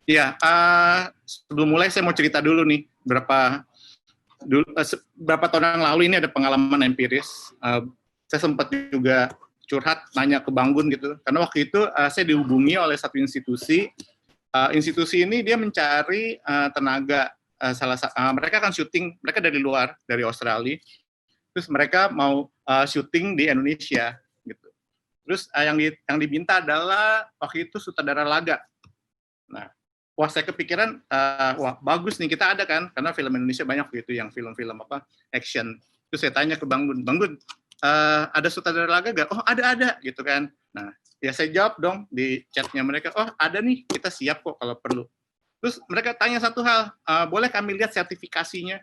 Ya, sebelum mulai saya mau cerita dulu nih berapa tahun yang lalu ini ada pengalaman empiris. Saya sempat juga curhat, nanya ke Bang Gun gitu. Karena waktu itu saya dihubungi oleh satu institusi. Institusi ini dia mencari tenaga. Mereka kan syuting, mereka dari luar, dari Australia. Terus mereka mau syuting di Indonesia gitu. Terus yang diminta adalah waktu itu sutradara laga. Nah, wah saya kepikiran, wah bagus nih kita ada kan, karena film Indonesia banyak gitu yang film-film action. Terus saya tanya ke Bang Gun, ada sutradara laga gak? Oh ada gitu kan. Nah, ya saya jawab dong di chatnya mereka, oh ada nih, kita siap kok kalau perlu. Terus mereka tanya satu hal, boleh kami lihat sertifikasinya?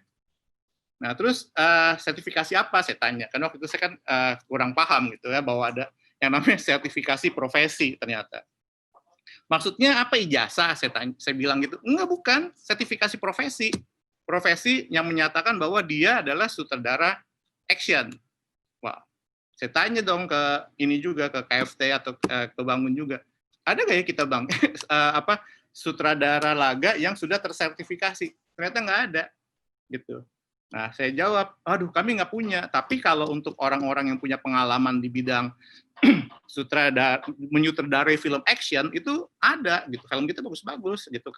Nah, terus sertifikasi apa saya tanya, karena waktu itu saya kan kurang paham gitu ya, bahwa ada yang namanya sertifikasi profesi ternyata. Maksudnya apa ijazah? Saya bilang gitu. Enggak, bukan. Sertifikasi profesi. Profesi yang menyatakan bahwa dia adalah sutradara action. Wah, saya tanya dong ke ini juga, ke KFT atau ke Bangun juga. Ada nggak ya kita Bang, sutradara laga yang sudah tersertifikasi? Ternyata nggak ada. Gitu. Nah, saya jawab, aduh kami nggak punya. Tapi kalau untuk orang-orang yang punya pengalaman di bidang menyutradarai film action itu ada gitu, film kita bagus-bagus gitu.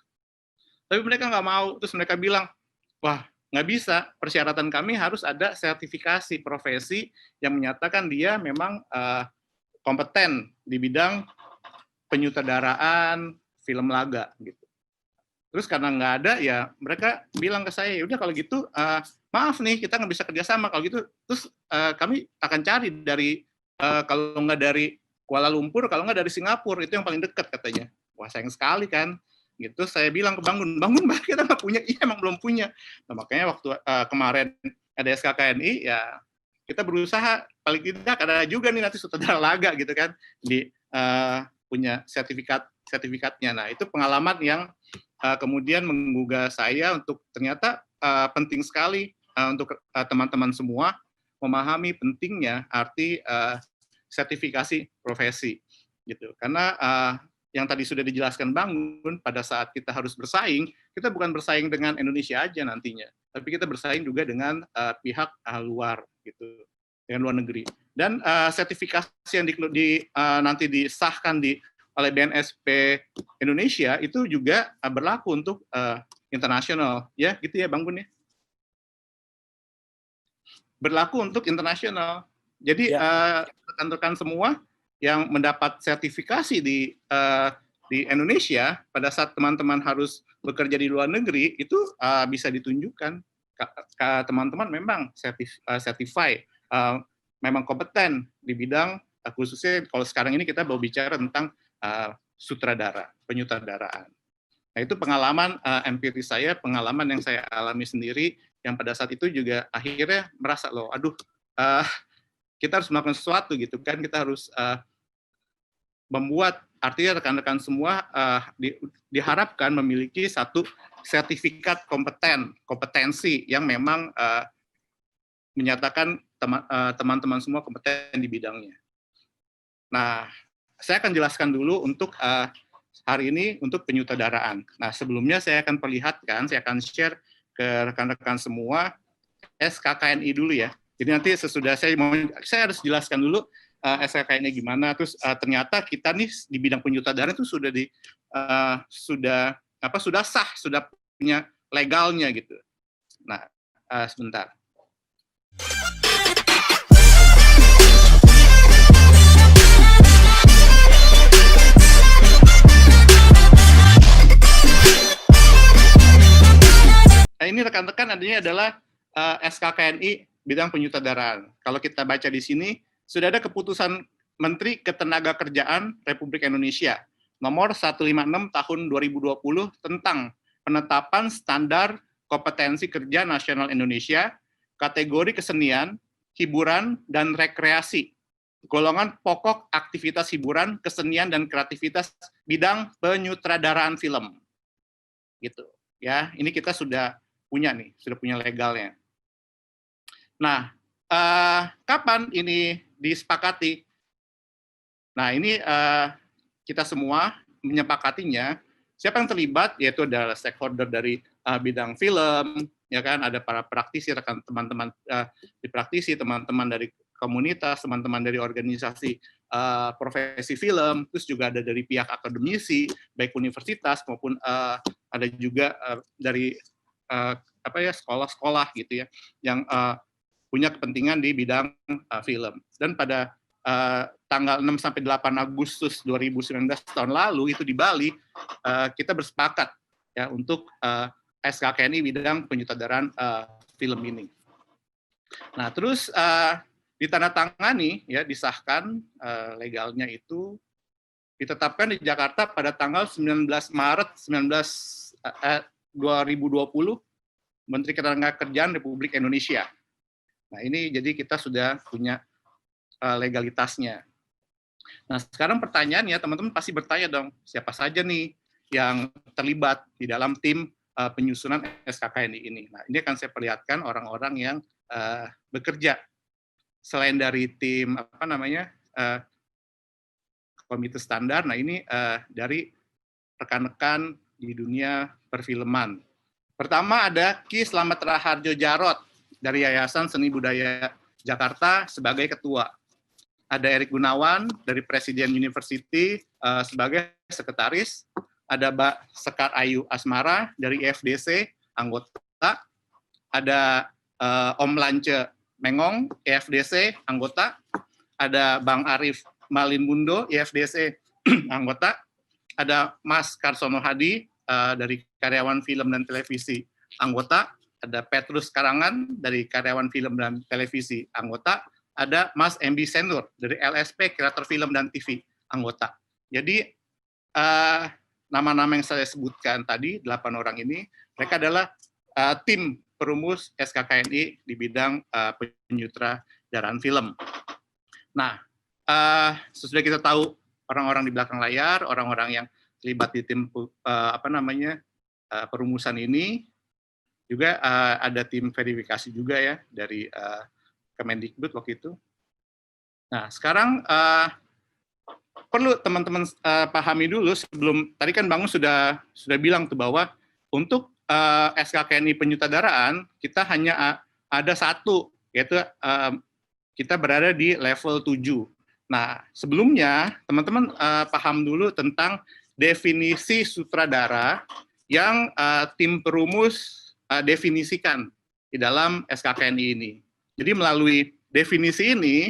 Tapi mereka nggak mau, terus mereka bilang, wah nggak bisa, persyaratan kami harus ada sertifikasi profesi yang menyatakan dia memang kompeten di bidang penyutradaraan film laga gitu. Terus karena nggak ada, ya mereka bilang ke saya, udah kalau gitu maaf nih kita nggak bisa kerjasama kalau gitu. Terus kami akan cari dari kalau nggak dari Kuala Lumpur, kalau nggak dari Singapura, itu yang paling dekat katanya. Wah sayang sekali kan. Gitu saya bilang ke Bang Gun, kita nggak punya, iya emang belum punya. Nah, makanya waktu kemarin ada SKKNI, ya kita berusaha paling tidak ada juga nih nanti sutradara laga gitu kan di punya sertifikatnya. Nah itu pengalaman yang kemudian menggugah saya untuk ternyata penting sekali untuk teman-teman semua memahami pentingnya arti sertifikasi profesi gitu. Karena yang tadi sudah dijelaskan Bangun, pada saat kita harus bersaing, kita bukan bersaing dengan Indonesia aja nantinya, tapi kita bersaing juga dengan pihak luar gitu, dengan luar negeri. Dan sertifikasi yang nanti disahkan oleh BNSP Indonesia itu juga berlaku untuk internasional, ya gitu ya Bang Gun ya. Berlaku untuk internasional. Jadi rekan-rekan semua yang mendapat sertifikasi di Indonesia pada saat teman-teman harus bekerja di luar negeri itu bisa ditunjukkan teman-teman memang certified, memang kompeten di bidang khususnya kalau sekarang ini kita mau bicara tentang sutradara, penyutradaraan. Nah itu pengalaman empiris saya, pengalaman yang saya alami sendiri, yang pada saat itu juga akhirnya merasa loh, aduh kita harus melakukan sesuatu gitu kan, kita harus membuat, artinya rekan-rekan semua diharapkan memiliki satu sertifikat kompetensi yang memang menyatakan teman-teman semua kompeten di bidangnya. Nah, saya akan jelaskan dulu untuk hari ini untuk penyutradaraan. Nah, sebelumnya saya akan perlihatkan, saya akan share ke rekan-rekan semua SKKNI dulu ya. Jadi nanti sesudah saya harus jelaskan dulu SKKNI gimana. Terus ternyata kita nih di bidang penyutradaraan itu sudah sah, sudah punya legalnya gitu. Nah, sebentar. Nah, ini rekan-rekan adanya adalah SKKNI bidang penyutradaraan. Kalau kita baca di sini, sudah ada keputusan Menteri Ketenagakerjaan Republik Indonesia nomor 156 tahun 2020 tentang penetapan standar kompetensi kerja nasional Indonesia, kategori kesenian, hiburan, dan rekreasi, golongan pokok aktivitas hiburan, kesenian, dan kreativitas bidang penyutradaraan film. Gitu. Ya, ini kita sudah punya legalnya. Nah, kapan ini disepakati? Nah, ini kita semua menyepakatinya siapa yang terlibat? Yaitu adalah stakeholder dari bidang film, ya kan, ada para praktisi, rekan teman-teman di praktisi, teman-teman dari komunitas, teman-teman dari organisasi profesi film, terus juga ada dari pihak akademisi, baik universitas maupun ada juga dari sekolah-sekolah gitu ya, yang punya kepentingan di bidang film. Dan pada tanggal 6 sampai 8 Agustus 2019 tahun lalu itu di Bali, kita bersepakat ya untuk SKKNI bidang penyutradaraan film ini. Nah, terus ditandatangani ya, disahkan legalnya itu ditetapkan di Jakarta pada tanggal 19 Maret 2020 Menteri Ketenagakerjaan Republik Indonesia. Nah, ini jadi kita sudah punya legalitasnya. Nah, sekarang pertanyaannya, teman-teman pasti bertanya dong, siapa saja nih yang terlibat di dalam tim penyusunan SKKNI ini. Nah, ini akan saya perlihatkan orang-orang yang bekerja selain dari tim komite standar. Nah, ini dari rekan-rekan di dunia perfilman. Pertama ada Ki Slamet Raharjo Jarot dari Yayasan Seni Budaya Jakarta sebagai ketua. Ada Erik Gunawan dari Presiden University sebagai sekretaris. Ada Mbak Sekar Ayu Asmara dari IFDC, anggota. Ada Om Lance Mengong, IFDC, anggota. Ada Bang Arif Malinmundo, IFDC, anggota. Ada Mas Karsono Hadi dari Karyawan Film dan Televisi, anggota. Ada Petrus Karangan dari Karyawan Film dan Televisi, anggota. Ada Mas MB Senur dari LSP Kreator Film dan TV, anggota. Jadi nama-nama yang saya sebutkan tadi, 8 orang ini, mereka adalah tim perumus SKKNI di bidang penyutradaraan film. Nah, sesudah kita tahu orang-orang di belakang layar, orang-orang yang terlibat di tim perumusan ini, juga ada tim verifikasi juga ya dari Kemendikbud waktu itu. Nah, sekarang perlu teman-teman pahami dulu sebelum, tadi kan Bang sudah bilang tuh bahwa untuk SKKNI penyutradaraan kita hanya ada satu, yaitu kita berada di level 7. Nah, sebelumnya teman-teman paham dulu tentang definisi sutradara yang tim perumus definisikan di dalam SKKNI ini. Jadi melalui definisi ini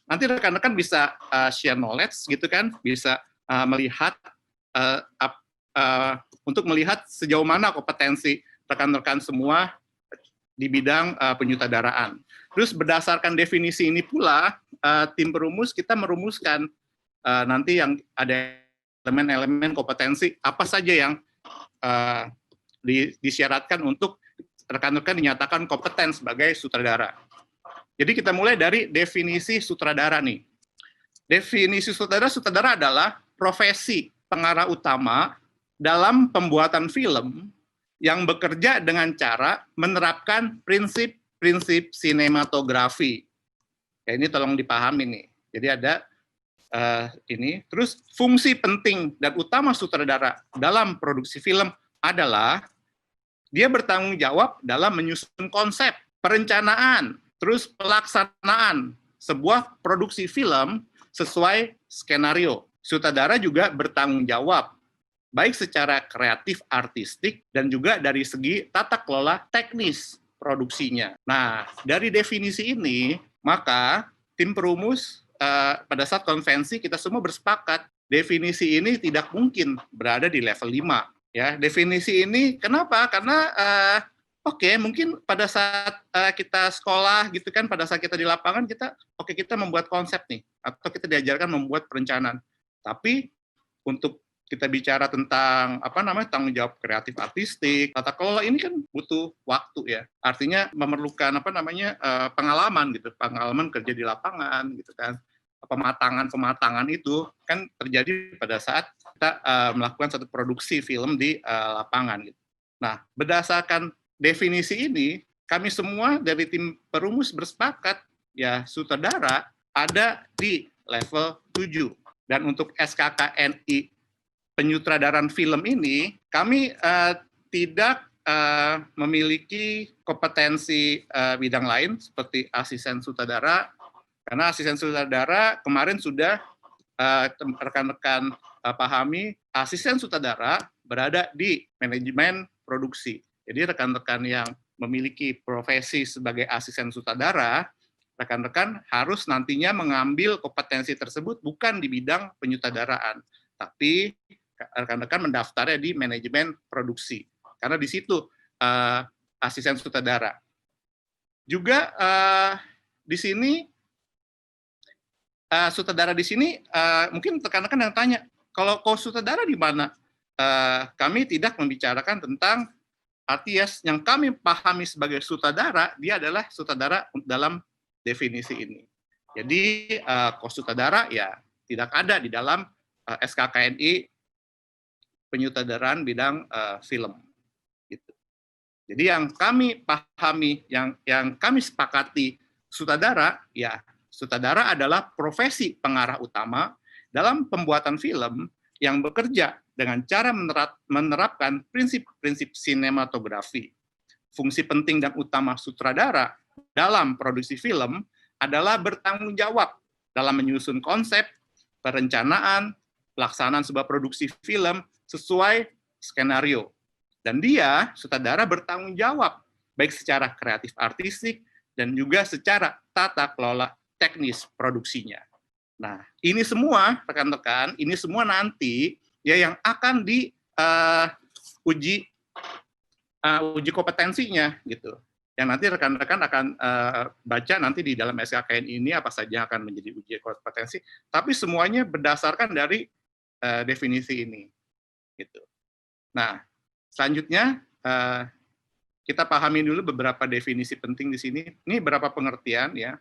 nanti rekan-rekan bisa share knowledge gitu kan, bisa melihat untuk melihat sejauh mana kompetensi rekan-rekan semua di bidang penyutradaraan. Terus berdasarkan definisi ini pula tim perumus kita merumuskan nanti yang ada elemen-elemen kompetensi apa saja yang disyaratkan untuk rekan-rekan dinyatakan kompeten sebagai sutradara. Jadi kita mulai dari definisi sutradara nih. Definisi sutradara adalah profesi pengarah utama dalam pembuatan film yang bekerja dengan cara menerapkan prinsip-prinsip sinematografi. Ya, ini tolong dipahami nih. Jadi ada ini. Terus fungsi penting dan utama sutradara dalam produksi film adalah dia bertanggung jawab dalam menyusun konsep, perencanaan, terus pelaksanaan sebuah produksi film sesuai skenario. Sutradara juga bertanggung jawab, baik secara kreatif artistik dan juga dari segi tata kelola teknis produksinya. Nah, dari definisi ini, maka tim perumus pada saat konvensi kita semua bersepakat, definisi ini tidak mungkin berada di level 5. Ya, definisi ini kenapa? Karena mungkin pada saat kita sekolah gitu kan, pada saat kita di lapangan kita kita membuat konsep nih, atau kita diajarkan membuat perencanaan. Tapi untuk kita bicara tentang tanggung jawab kreatif artistik, tata kelola ini kan butuh waktu ya. Artinya memerlukan pengalaman gitu, pengalaman kerja di lapangan gitu kan. Pematangan itu kan terjadi pada saat kita melakukan satu produksi film di lapangan gitu. Nah, berdasarkan definisi ini, kami semua dari tim perumus bersepakat ya sutradara ada di level 7. Dan untuk SKKNI penyutradaran film ini, kami tidak memiliki kompetensi bidang lain seperti asisten sutradara, karena asisten sutradara kemarin sudah rekan-rekan pahami, asisten sutradara berada di manajemen produksi. Jadi rekan-rekan yang memiliki profesi sebagai asisten sutradara, rekan-rekan harus nantinya mengambil kompetensi tersebut bukan di bidang penyutradaraan, tapi rekan-rekan mendaftarnya di manajemen produksi. Karena di situ asisten sutradara. Juga di sini sutradara di sini mungkin rekan-rekan yang tanya, kalau sutradara di mana? Kami tidak membicarakan tentang artis yang kami pahami sebagai sutradara, dia adalah sutradara dalam definisi ini. Jadi sutradara ya tidak ada di dalam SKKNI penyutradaraan bidang film. Gitu. Jadi yang kami pahami, yang kami sepakati sutradara, ya sutradara adalah profesi pengarah utama dalam pembuatan film yang bekerja dengan cara menerapkan prinsip-prinsip sinematografi. Fungsi penting dan utama sutradara dalam produksi film adalah bertanggung jawab dalam menyusun konsep, perencanaan, pelaksanaan sebuah produksi film sesuai skenario. Dan dia, sutradara, bertanggung jawab, baik secara kreatif artistik dan juga secara tata kelola teknis produksinya. Nah, ini semua, rekan-rekan, ini semua nanti ya yang akan diuji uji kompetensinya, gitu. Yang nanti rekan-rekan akan baca nanti di dalam SKKN ini apa saja akan menjadi uji kompetensi, tapi semuanya berdasarkan dari definisi ini, gitu. Nah, selanjutnya kita pahami dulu beberapa definisi penting di sini. Ini beberapa pengertian ya.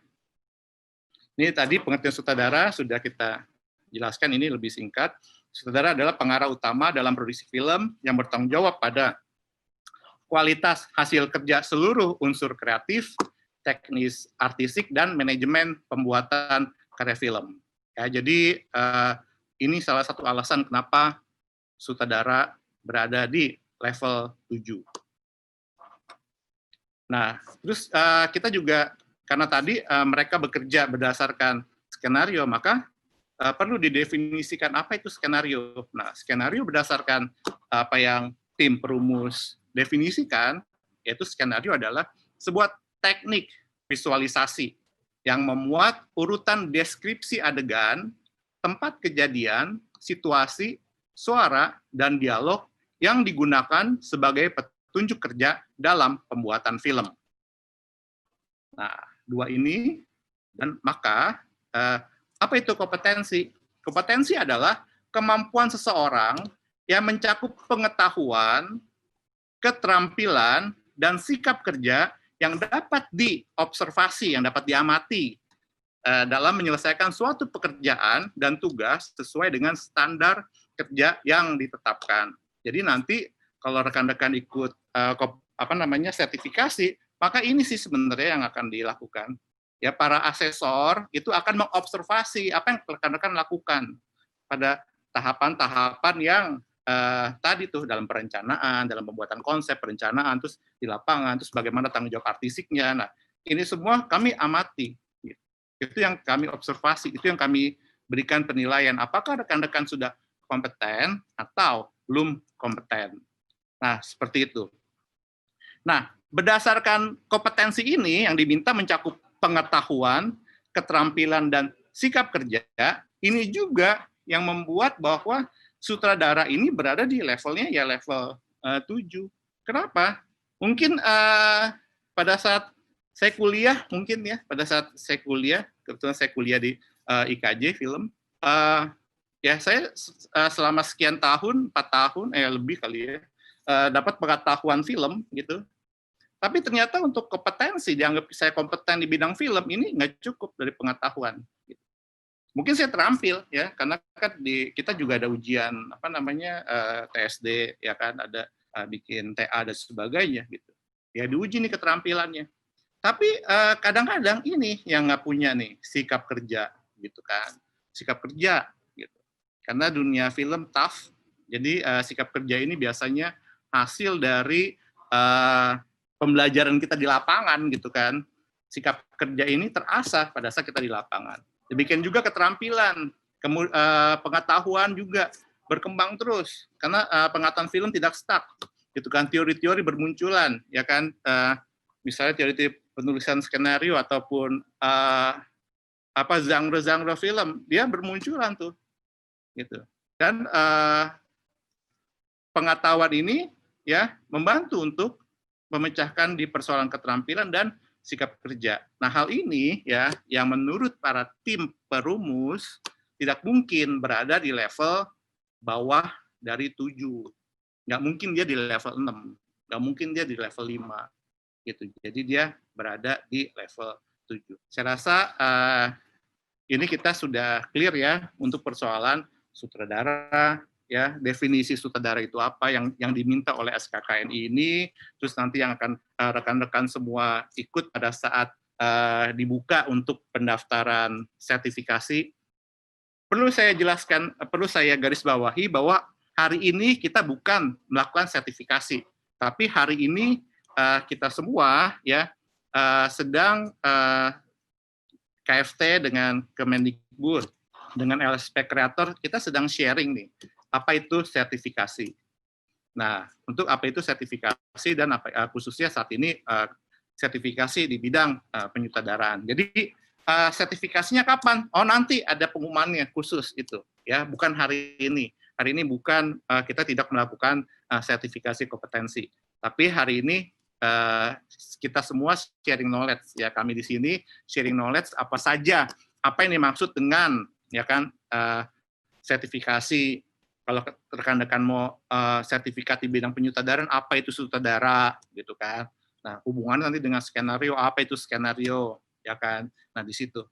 Ini tadi pengertian sutradara sudah kita jelaskan, ini lebih singkat. Sutradara adalah pengarah utama dalam produksi film yang bertanggung jawab pada kualitas hasil kerja seluruh unsur kreatif, teknis, artistik, dan manajemen pembuatan karya film. Ya, jadi ini salah satu alasan kenapa sutradara berada di level 7. Nah, terus kita juga, karena tadi mereka bekerja berdasarkan skenario, maka perlu didefinisikan apa itu skenario. Nah, skenario berdasarkan apa yang tim perumus definisikan, yaitu skenario adalah sebuah teknik visualisasi yang memuat urutan deskripsi adegan, tempat kejadian, situasi, suara, dan dialog yang digunakan sebagai petunjuk kerja dalam pembuatan film. Nah, dua ini, dan maka apa itu kompetensi? Kompetensi adalah kemampuan seseorang yang mencakup pengetahuan, keterampilan, dan sikap kerja yang dapat diobservasi, yang dapat diamati dalam menyelesaikan suatu pekerjaan dan tugas sesuai dengan standar kerja yang ditetapkan. Jadi nanti kalau rekan-rekan ikut sertifikasi, maka ini sih sebenarnya yang akan dilakukan. Ya, para asesor itu akan mengobservasi apa yang rekan-rekan lakukan pada tahapan-tahapan yang tadi tuh dalam perencanaan, dalam pembuatan konsep, perencanaan, terus di lapangan, terus bagaimana tanggung jawab artistiknya. Nah, ini semua kami amati. Gitu. Itu yang kami observasi, itu yang kami berikan penilaian. Apakah rekan-rekan sudah kompeten atau belum kompeten. Nah, seperti itu. Nah, berdasarkan kompetensi ini yang diminta mencakup pengetahuan, keterampilan, dan sikap kerja, ini juga yang membuat bahwa sutradara ini berada di levelnya ya level 7. Kenapa? Mungkin pada saat saya kuliah, kebetulan saya kuliah di IKJ film, ya saya selama sekian tahun, 4 tahun, lebih kali ya, dapat pengetahuan film gitu. Tapi ternyata untuk kompetensi, dianggap saya kompeten di bidang film, ini nggak cukup dari pengetahuan. Gitu. Mungkin saya terampil ya, karena kan kita juga ada ujian TSD, ya kan, ada bikin TA dan sebagainya gitu. Ya diuji nih keterampilannya. Tapi kadang-kadang ini yang nggak punya nih sikap kerja gitu kan, sikap kerja gitu. Karena dunia film tough, Jadi sikap kerja ini biasanya hasil dari pembelajaran kita di lapangan gitu kan. Sikap kerja ini terasah pada saat kita di lapangan. Demikian juga keterampilan, pengetahuan juga berkembang terus karena pengetahuan film tidak stuck gitu kan, teori-teori bermunculan ya kan, misalnya teori penulisan skenario ataupun genre film dia bermunculan tuh gitu, dan pengetahuan ini ya membantu untuk memecahkan di persoalan keterampilan dan sikap kerja. Nah, hal ini ya yang menurut para tim perumus tidak mungkin berada di level bawah dari 7. Nggak mungkin dia di level 6, nggak mungkin dia di level 5. Gitu. Jadi dia berada di level 7. Saya rasa ini kita sudah clear ya untuk persoalan sutradara, ya definisi sutradara itu apa yang diminta oleh SKKNI ini, terus nanti yang akan rekan-rekan semua ikut pada saat dibuka untuk pendaftaran sertifikasi. Perlu saya jelaskan, perlu saya garis bawahi bahwa hari ini kita bukan melakukan sertifikasi, tapi hari ini kita semua ya sedang KFT dengan Kemendikbud dengan LSP Kreator kita sedang sharing nih apa itu sertifikasi. Nah, untuk apa itu sertifikasi dan apa khususnya saat ini sertifikasi di bidang penyutradaraan. Jadi sertifikasinya kapan? Oh, nanti ada pengumumannya khusus itu ya, bukan hari ini. Hari ini bukan kita tidak melakukan sertifikasi kompetensi. Tapi hari ini kita semua sharing knowledge ya, kami di sini sharing knowledge apa saja, apa yang dimaksud dengan ya kan sertifikasi. Kalau rekan-rekan mau sertifikat di bidang penyutradaraan, apa itu sutradara gitu kan. Nah, hubungannya nanti dengan skenario, apa itu skenario ya kan. Nah, di situ.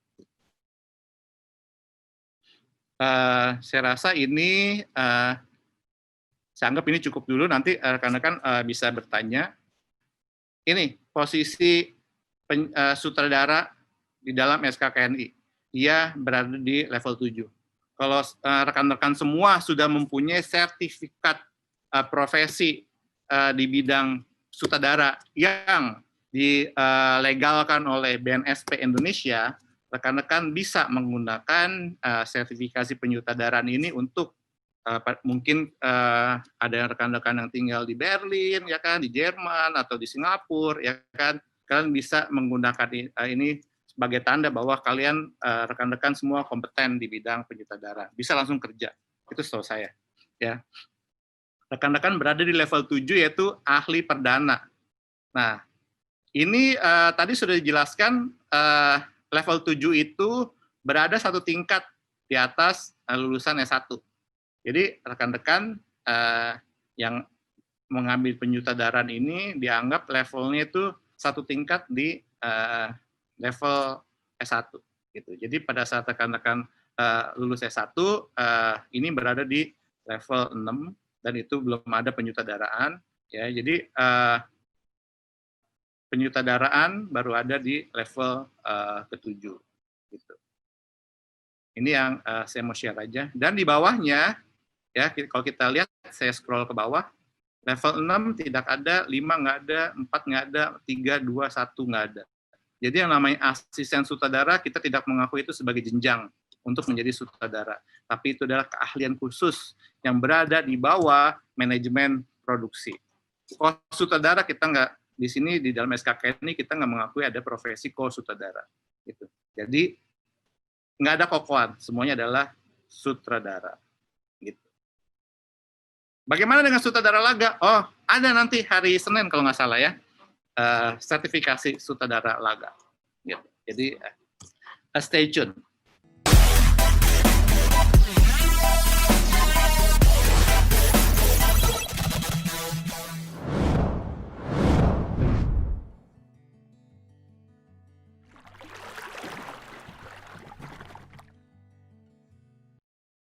Saya rasa ini saya anggap ini cukup dulu, nanti rekan-rekan bisa bertanya. Ini posisi sutradara di dalam SKKNI. Dia berada di level 7. Kalau rekan-rekan semua sudah mempunyai sertifikat profesi di bidang sutradara yang dilegalkan oleh BNSP Indonesia, rekan-rekan bisa menggunakan sertifikasi penyutradaraan ini untuk mungkin ada rekan-rekan yang tinggal di Berlin ya kan, di Jerman atau di Singapura ya kan, kalian bisa menggunakan ini sebagai tanda bahwa kalian rekan-rekan semua kompeten di bidang penyutradaraan, bisa langsung kerja. Itu setahu saya. Ya. Rekan-rekan berada di level 7 yaitu ahli perdana. Nah, ini tadi sudah dijelaskan level 7 itu berada satu tingkat di atas lulusan S1. Jadi rekan-rekan yang mengambil penyutradaraan ini dianggap levelnya itu satu tingkat di level S1 gitu. Jadi pada saat rekan-rekan lulus S1 ini berada di level 6 dan itu belum ada penyutradaraan ya. Jadi penyutradaraan baru ada di level ke-7 gitu. Ini yang saya mau share aja, dan di bawahnya ya kalau kita lihat, saya scroll ke bawah, level 6 tidak ada, 5 nggak ada, 4 nggak ada, 3, 2, 1 nggak ada. Jadi yang namanya asisten sutradara, kita tidak mengakui itu sebagai jenjang untuk menjadi sutradara. Tapi itu adalah keahlian khusus yang berada di bawah manajemen produksi. Co-sutradara kita nggak, di sini di dalam SKK ini kita nggak mengakui ada profesi co-sutradara. Gitu. Jadi nggak ada kokoan, semuanya adalah sutradara. Gitu. Bagaimana dengan sutradara laga? Oh, ada nanti hari Senin kalau nggak salah ya. Sertifikasi sutradara laga. Gitu. Jadi stay tune.